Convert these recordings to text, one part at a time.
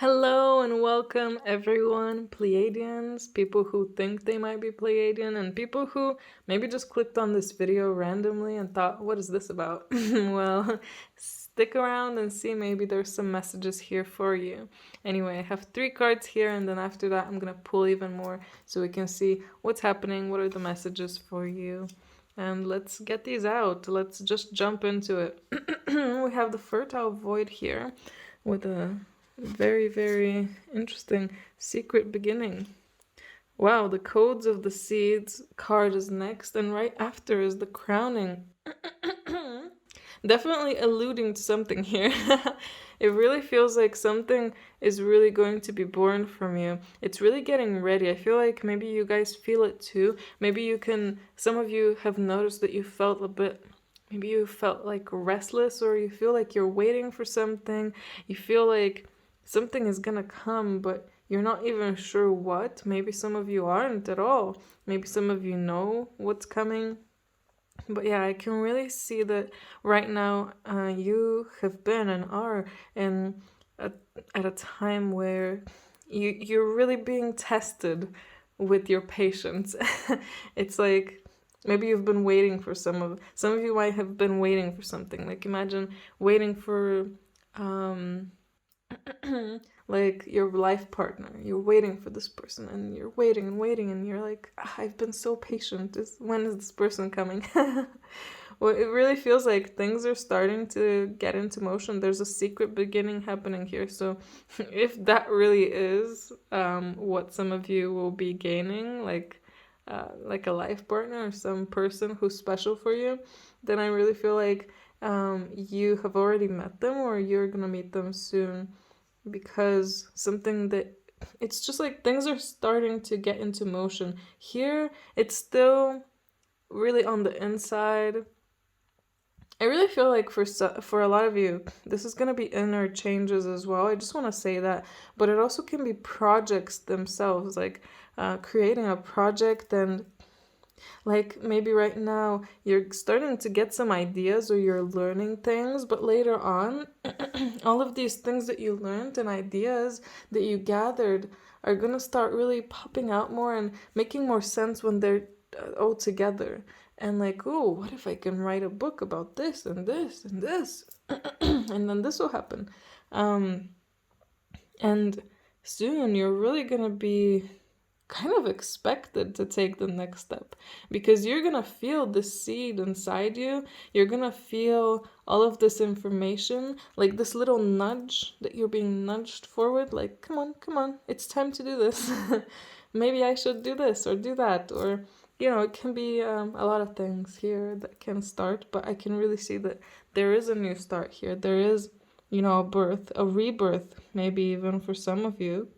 Hello and welcome everyone, Pleiadians, people who think they might be Pleiadian, and people who maybe just clicked on this video randomly and thought, what is this about? Well, stick around and see, maybe there's some messages here for you. Anyway, I have 3 cards here, and then after that I'm gonna pull even more so we can see what's happening, what are the messages for you. And let's get these out. Let's just jump into it. We have the Fertile Void here with a very, very interesting secret beginning. Wow, the Codes of the Seeds card is next, and right after is the Crowning. Definitely alluding to something here. It really feels like something is really going to be born from you. It's really getting ready. I feel like maybe you guys feel it too. Maybe some of you have noticed that you felt a bit, maybe you felt like restless, or you feel like you're waiting for something. You feel like something is gonna come, but you're not even sure what. Maybe some of you aren't at all. Maybe some of you know what's coming. But yeah, I can really see that right now you have been and are at a time where you're really being tested with your patience. It's like maybe you've been waiting for some of you might have been waiting for something. Like imagine waiting for like your life partner. You're waiting for this person and you're waiting and waiting and you're like, I've been so patient. When is this person coming? Well, it really feels like things are starting to get into motion. There's a secret beginning happening here. So if that really is what some of you will be gaining, like a life partner or some person who's special for you, then I really feel like you have already met them or you're gonna meet them soon, because it's just like things are starting to get into motion. Here, it's still really on the inside. I really feel like for a lot of you, this is going to be inner changes as well. I just want to say that. But it also can be projects themselves, like creating a project, and like maybe right now you're starting to get some ideas or you're learning things, but later on, all of these things that you learned and ideas that you gathered are going to start really popping out more and making more sense when they're all together. And like, oh, what if I can write a book about this and this and this? And then this will happen. And soon you're really going to be kind of expected to take the next step, because you're gonna feel the seed inside you. You're gonna feel all of this information, like this little nudge that you're being nudged forward, like come on, it's time to do this. Maybe I should do this or do that, or it can be a lot of things here that can start, but I can really see that there is a new start here. There is a birth, a rebirth, maybe even for some of you.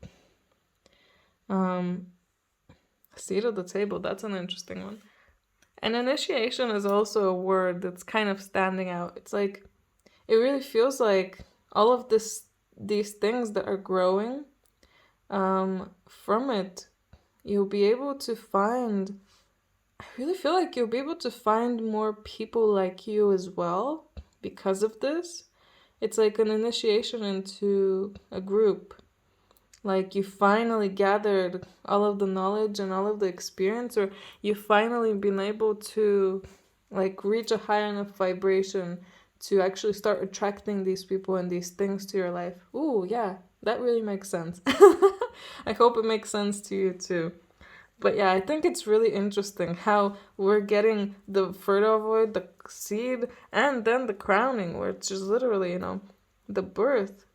Seat at the table, that's an interesting one. And initiation is also a word that's kind of standing out. It's like, it really feels like all of these things that are growing, from it, you'll be able to find, I really feel like you'll be able to find more people like you as well because of this. It's like an initiation into a group. Like you finally gathered all of the knowledge and all of the experience, or you finally been able to like reach a high enough vibration to actually start attracting these people and these things to your life. Ooh, yeah, that really makes sense. I hope it makes sense to you too. But yeah, I think it's really interesting how we're getting the fertile void, the seed, and then the crowning, which is literally, the birth.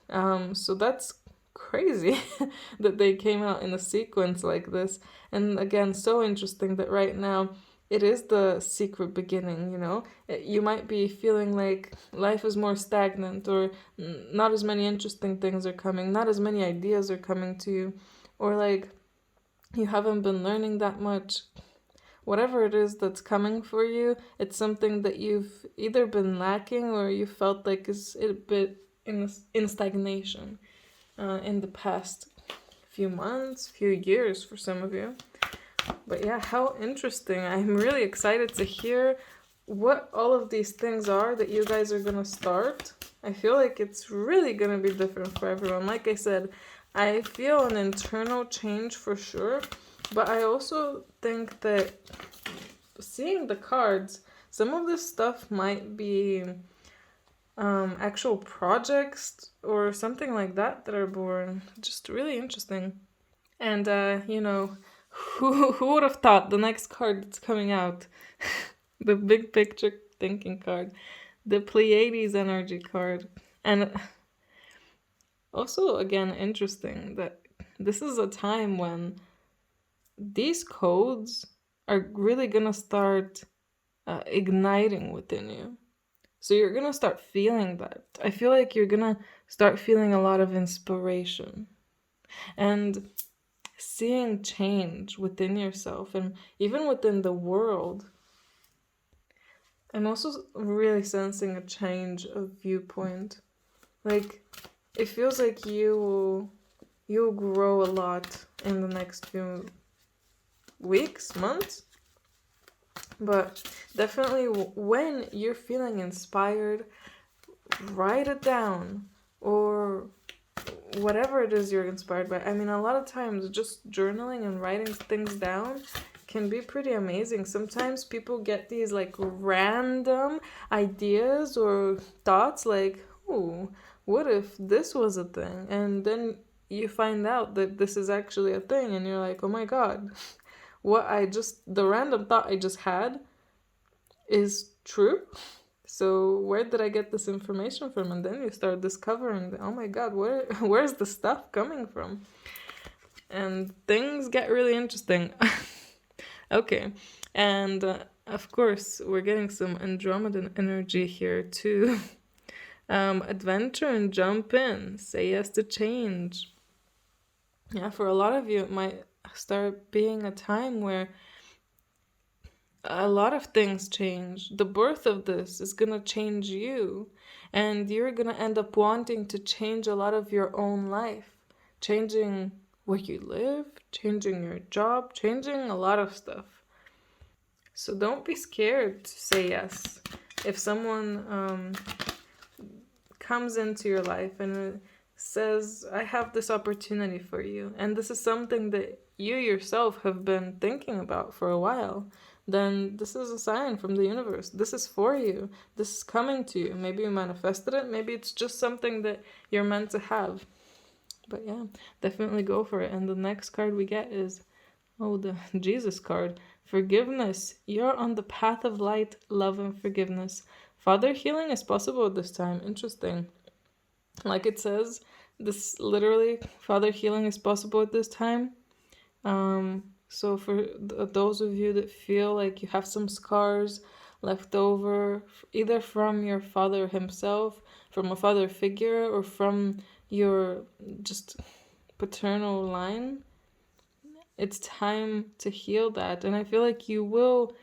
So that's crazy that they came out in a sequence like this. And again, so interesting that right now it is the secret beginning. You might be feeling like life is more stagnant, or not as many interesting things are coming, not as many ideas are coming to you, or like you haven't been learning that much. Whatever it is that's coming for you, it's something that you've either been lacking or you felt like is a bit in stagnation in the past few months, few years for some of you. But yeah, how interesting. I'm really excited to hear what all of these things are that you guys are going to start. I feel like it's really gonna be different for everyone. Like I said, I feel an internal change for sure, but I also think that seeing the cards, some of this stuff might be actual projects or something like that that are born. Just really interesting. And who would have thought the next card that's coming out, the big picture thinking card, the Pleiades energy card. And also, again, interesting that this is a time when these codes are really gonna start igniting within you. So you're gonna start feeling that. I feel like you're gonna start feeling a lot of inspiration and seeing change within yourself and even within the world. I'm also really sensing a change of viewpoint. Like, it feels like you'll grow a lot in the next few weeks, months. But definitely when you're feeling inspired, write it down, or whatever it is you're inspired by. I mean, a lot of times just journaling and writing things down can be pretty amazing. Sometimes people get these like random ideas or thoughts like, oh, what if this was a thing? And then you find out that this is actually a thing and you're like, oh my god, the random thought I just had is true. So where did I get this information from? And then you start discovering, oh my god, where's the stuff coming from? And things get really interesting. Okay, and of course we're getting some Andromedan energy here too. Adventure and jump in, say yes to change. Yeah, for a lot of you it might start being a time where a lot of things change. The birth of this is gonna change you, and you're gonna end up wanting to change a lot of your own life, changing where you live, changing your job, changing a lot of stuff. So don't be scared to say yes. If someone comes into your life and says, I have this opportunity for you, and this is something that you yourself have been thinking about for a while, then this is a sign from the universe. This is for you. This is coming to you. Maybe you manifested it. Maybe it's just something that you're meant to have. But yeah, definitely go for it. And the next card we get is, the Jesus card. Forgiveness. You're on the path of light, love, and forgiveness. Father healing is possible at this time. Interesting. Like it says, this literally, Father healing is possible at this time. So for those of you that feel like you have some scars left over, either from your father himself, from a father figure, or from your just paternal line, it's time to heal that. And I feel like you will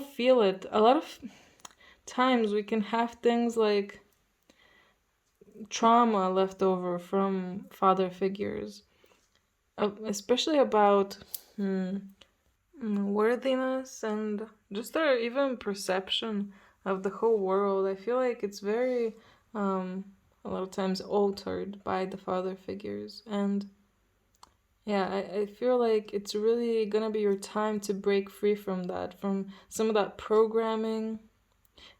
feel it. A lot of times we can have things like trauma left over from father figures, especially about worthiness and just their even perception of the whole world. I feel like it's very a lot of times altered by the father figures. And yeah, I feel like it's really gonna be your time to break free from that, from some of that programming,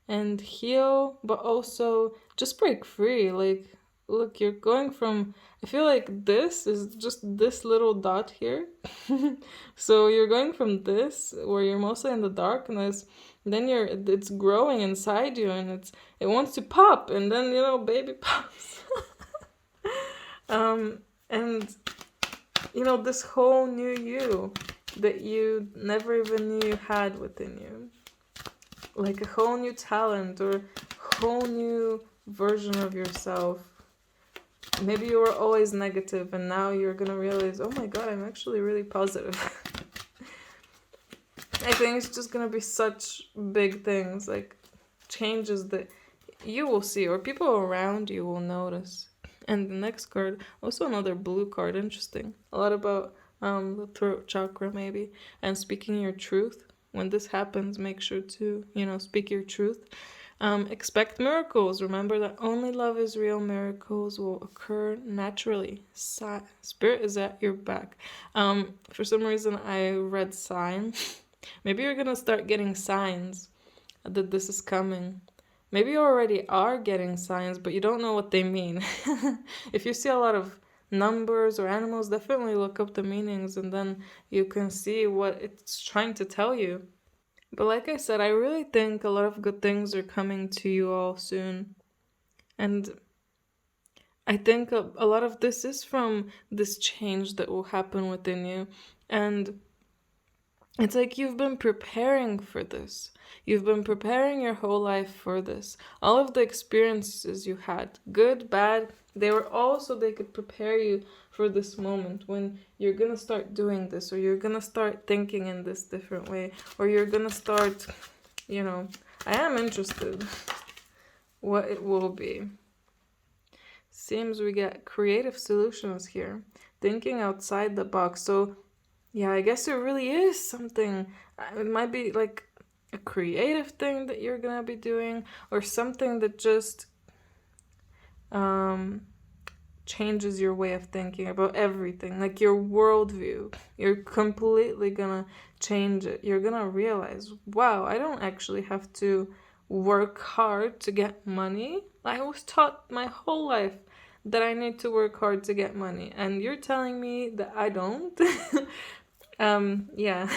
and heal, but also just break free. Like, look, you're going from, I feel like this is just this little dot here. So you're going from this, where you're mostly in the darkness, then it's growing inside you, and it wants to pop, and then, baby pops. And this whole new you that you never even knew you had within you. Like a whole new talent or whole new version of yourself. Maybe you were always negative and now you're gonna realize, oh my god, I'm actually really positive. I think it's just gonna be such big things, like changes that you will see or people around you will notice. And the next card, also another blue card, interesting. A lot about the throat chakra maybe, and speaking your truth. When this happens, make sure to, speak your truth. Expect miracles. Remember that only love is real. Miracles will occur naturally. Spirit is at your back. For some reason, I read sign. Maybe you're gonna start getting signs that this is coming. Maybe you already are getting signs, but you don't know what they mean. If you see a lot of numbers or animals, definitely look up the meanings and then you can see what it's trying to tell you. But like I said, I really think a lot of good things are coming to you all soon. And I think a lot of this is from this change that will happen within you. And it's like you've been preparing for this. You've been preparing your whole life for this. All of the experiences you had, good, bad, they were all so they could prepare you for this moment when you're gonna start doing this, or you're gonna start thinking in this different way, or you're gonna start, I am interested what it will be. Seems we get creative solutions here, thinking outside the box. So yeah, I guess it really is something. It might be like a creative thing that you're gonna be doing, or something that just changes your way of thinking about everything, like your worldview. You're completely gonna change it. You're gonna realize, wow, I don't actually have to work hard to get money. I was taught my whole life that I need to work hard to get money, and you're telling me that I don't. Yeah.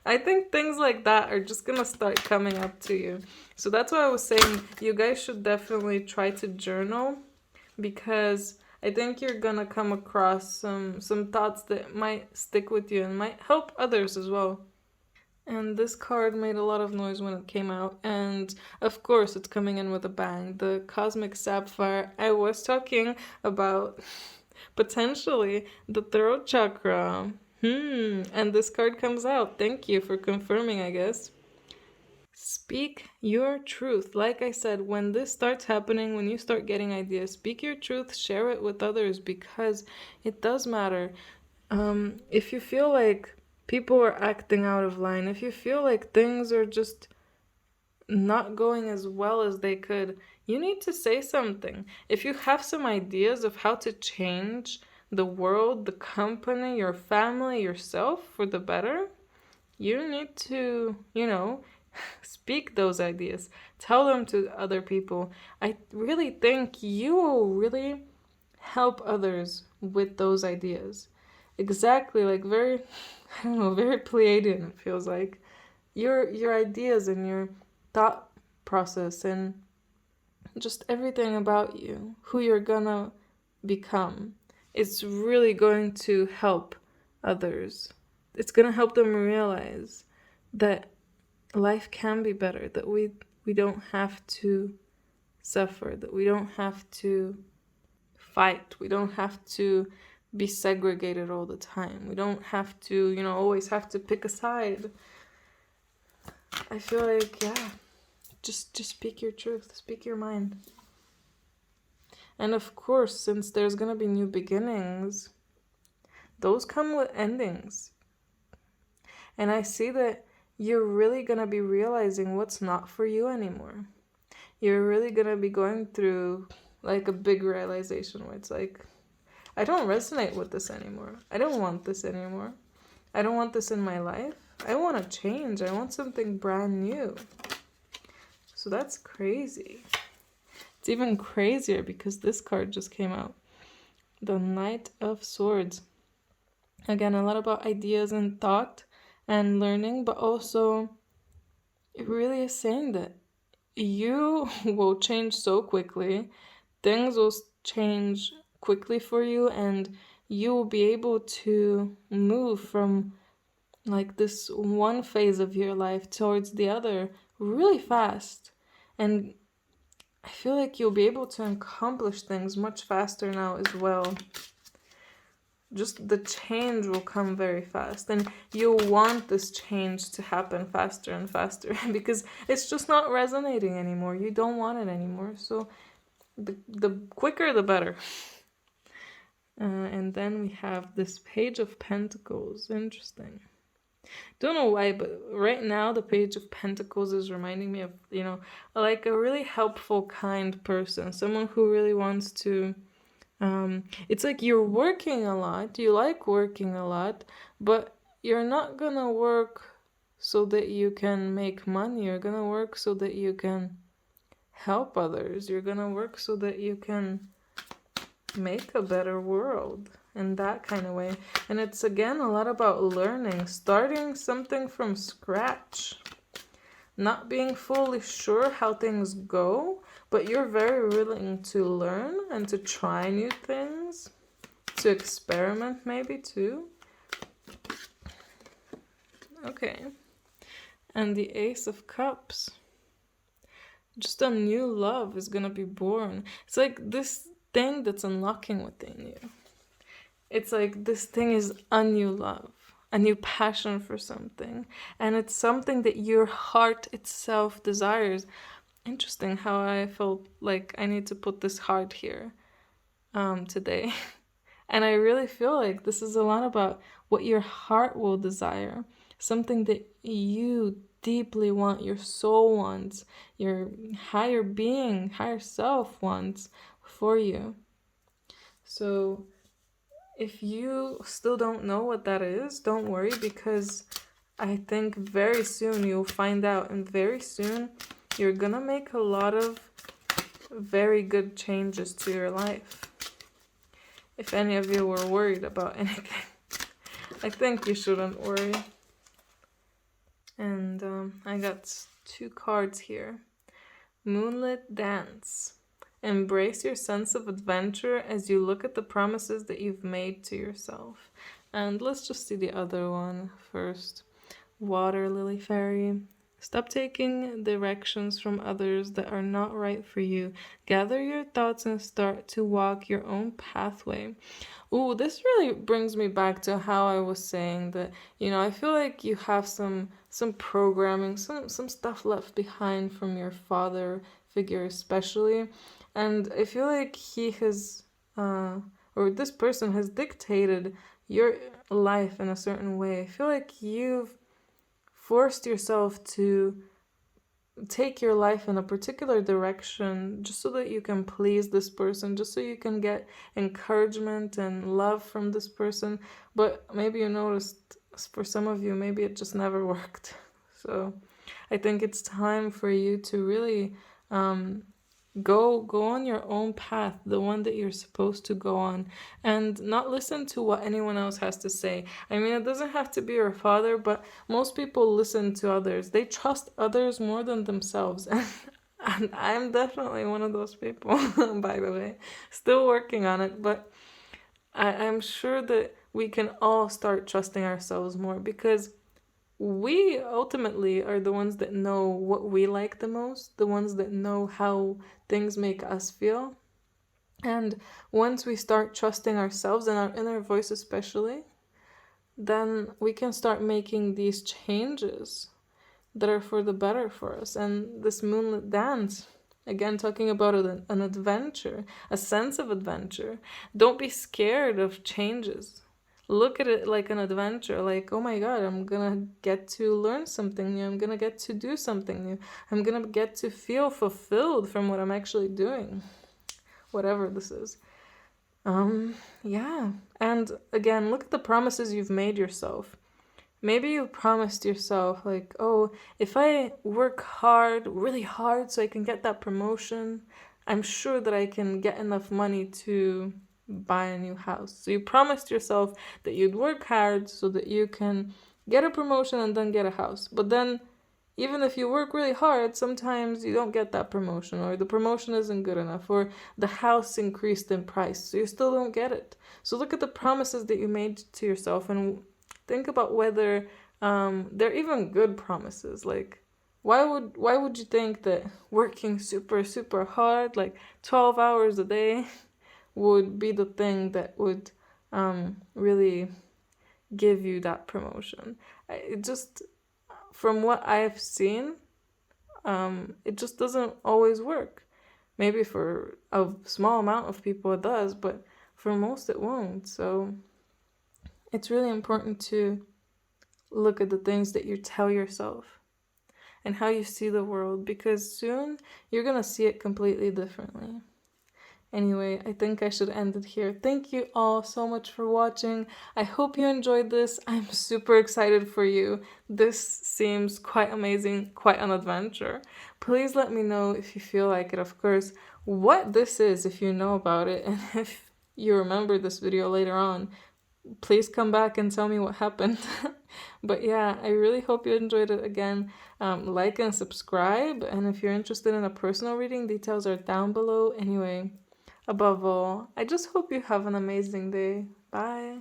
I think things like that are just gonna start coming up to you. So that's why I was saying you guys should definitely try to journal, because I think you're gonna come across some thoughts that might stick with you and might help others as well. And this card made a lot of noise when it came out, and of course it's coming in with a bang. The Cosmic Sapphire. I was talking about potentially the throat chakra. And this card comes out. Thank you for confirming, I guess. Speak your truth. Like I said, when this starts happening, when you start getting ideas, speak your truth, share it with others, because it does matter. If you feel like people are acting out of line, if you feel like things are just not going as well as they could, you need to say something. If you have some ideas of how to change the world, the company, your family, yourself for the better, you need to, speak those ideas. Tell them to other people. I really think you will really help others with those ideas. Exactly, like very, I don't know, very Pleiadian, it feels like. Your ideas and your thought process and just everything about you, who you're gonna become, it's really going to help others. It's gonna help them realize that life can be better, that we don't have to suffer, that we don't have to fight, we don't have to be segregated all the time, we don't have to, always have to pick a side. I feel like, yeah, just speak your truth, speak your mind. And of course, since there's gonna be new beginnings, those come with endings. And I see that you're really gonna be realizing what's not for you anymore. You're really gonna be going through like a big realization where it's like, I don't resonate with this anymore. I don't want this anymore. I don't want this in my life. I want to change. I want something brand new. So that's crazy. It's even crazier because this card just came out. The Knight of Swords. Again, a lot about ideas and thought and learning, but also it really is saying that you will change so quickly. Things will change quickly for you, and you will be able to move from like this one phase of your life towards the other really fast. And I feel like you'll be able to accomplish things much faster now as well. Just the change will come very fast, and you'll want this change to happen faster and faster because it's just not resonating anymore. You don't want it anymore. So the quicker the better. And then we have this Page of Pentacles. Interesting. Don't know why, but right now the Page of Pentacles is reminding me of, like a really helpful, kind person, someone who really wants to. It's like you're working a lot, you like working a lot, but you're not gonna work so that you can make money. You're gonna work so that you can help others. You're gonna work so that you can make a better world in that kind of way. And it's again a lot about learning, starting something from scratch, not being fully sure how things go, but you're very willing to learn and to try new things, to experiment maybe too. Okay. And the Ace of Cups. Just a new love is gonna be born. It's like this thing that's unlocking within you. It's like this thing is a new love, a new passion for something. And it's something that your heart itself desires. Interesting how I felt like I need to put this heart here today. And I really feel like this is a lot about what your heart will desire. Something that you deeply want, your soul wants, your higher being, higher self wants for you. So if you still don't know what that is, don't worry, because I think very soon you'll find out, and very soon you're gonna make a lot of very good changes to your life. If any of you were worried about anything, I think you shouldn't worry. And I got 2 cards here. Moonlit Dance. Embrace your sense of adventure as you look at the promises that you've made to yourself. And let's just see the other one first. Water Lily Fairy. Stop taking directions from others that are not right for you. Gather your thoughts and start to walk your own pathway. Ooh, this really brings me back to how I was saying that, I feel like you have some programming, some stuff left behind from your father figure especially. And I feel like he has, or this person has dictated your life in a certain way. I feel like you've forced yourself to take your life in a particular direction just so that you can please this person, just so you can get encouragement and love from this person. But maybe you noticed, for some of you, maybe it just never worked. So I think it's time for you to really go on your own path, the one that you're supposed to go on, and not listen to what anyone else has to say. I mean, it doesn't have to be your father, but most people listen to others. They trust others more than themselves. And I'm definitely one of those people, by the way. Still working on it, but I'm sure that we can all start trusting ourselves more, because we ultimately are the ones that know what we like the most, the ones that know how things make us feel. And once we start trusting ourselves and our inner voice especially, then we can start making these changes that are for the better for us. And this Moonlit Dance, again, talking about an adventure, a sense of adventure. Don't be scared of changes. Look at it like an adventure, like, oh my god, I'm gonna get to learn something new, I'm gonna get to do something new, I'm gonna get to feel fulfilled from what I'm actually doing, whatever this is. Yeah. And again, look at the promises you've made yourself. Maybe you promised yourself, like, oh, if I work hard, really hard, so I can get that promotion, I'm sure that I can get enough money to buy a new house. So you promised yourself that you'd work hard so that you can get a promotion and then get a house. But then, even if you work really hard, sometimes you don't get that promotion, or the promotion isn't good enough, or the house increased in price, so you still don't get it. So look at the promises that you made to yourself and think about whether they're even good promises. Like, why would you think that working super, super hard, like 12 hours a day, would be the thing that would really give you that promotion? It just, from what I've seen, it just doesn't always work. Maybe for a small amount of people it does, but for most it won't. So it's really important to look at the things that you tell yourself and how you see the world, because soon you're gonna see it completely differently. Anyway, I think I should end it here. Thank you all so much for watching. I hope you enjoyed this. I'm super excited for you. This seems quite amazing, quite an adventure. Please let me know if you feel like it, of course, what this is, if you know about it, and if you remember this video later on, please come back and tell me what happened. But yeah, I really hope you enjoyed it. Again, like and subscribe, and if you're interested in a personal reading, details are down below. Anyway, above all, I just hope you have an amazing day. Bye.